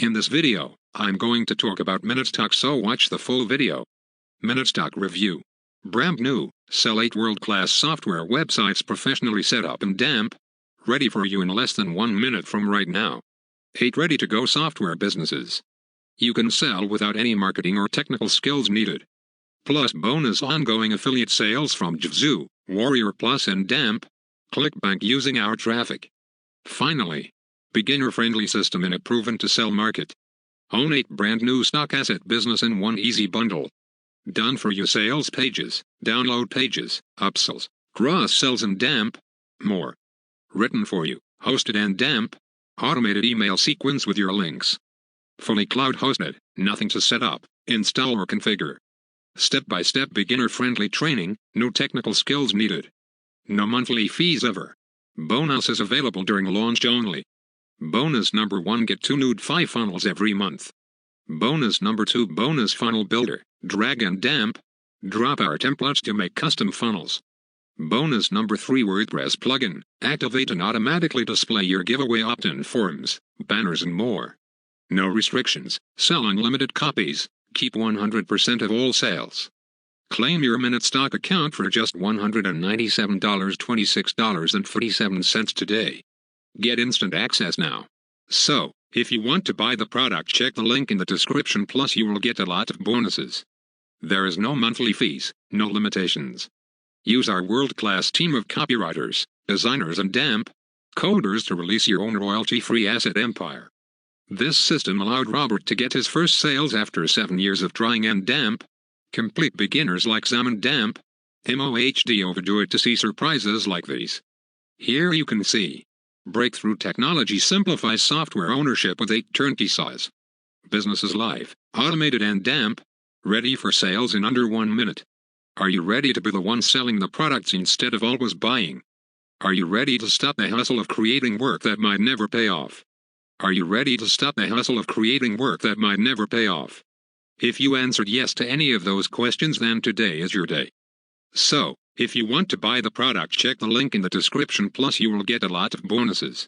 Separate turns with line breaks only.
In this video, I'm going to talk about MinuteStock, so watch the full video. MinuteStock Review. Brand new, sell 8 world-class software websites professionally set up and damp, ready for you in less than 1 minute from right now. 8 ready-to-go software businesses you can sell without any marketing or technical skills needed. Plus bonus ongoing affiliate sales from Jazoo, Warrior Plus and Damp, ClickBank using our traffic. Finally, beginner-friendly system in a proven-to-sell market. Own 8 brand-new stock asset business in one easy bundle. Done for you: sales pages, download pages, upsells, cross-sells and damp, more. Written for you, hosted and damp, automated email sequence with your links. Fully cloud-hosted, nothing to set up, install or configure. Step-by-step beginner-friendly training, no technical skills needed. No monthly fees ever. Bonuses available during launch only. Bonus number 1: get 2 nude 5 funnels every month. Bonus number 2: bonus funnel builder, drag and damp, drop our templates to make custom funnels. Bonus number 3: WordPress plugin, activate and automatically display your giveaway opt-in forms, banners and more. No restrictions, sell unlimited copies, keep 100% of all sales. Claim your MinuteStock account for just $197, $26.47 today. Get instant access now. So, if you want to buy the product, check the link in the description, plus you will get a lot of bonuses. There is no monthly fees, no limitations. Use our world-class team of copywriters, designers and damp coders to release your own royalty-free asset empire. This system allowed Robert to get his first sales after 7 years of trying and damp. Complete beginners like Sam and damp MOHD overdo it to see surprises like these. Here you can see. Breakthrough technology simplifies software ownership with 8 turnkey size businesses live, automated and damp, ready for sales in under 1 minute. Are you ready to be the one selling the products instead of always buying? Are you ready to stop the hustle of creating work that might never pay off? Are you ready to stop the hustle of creating work that might never pay off? If you answered yes to any of those questions, then today is your day. So, if you want to buy the product, check the link in the description, plus you will get a lot of bonuses.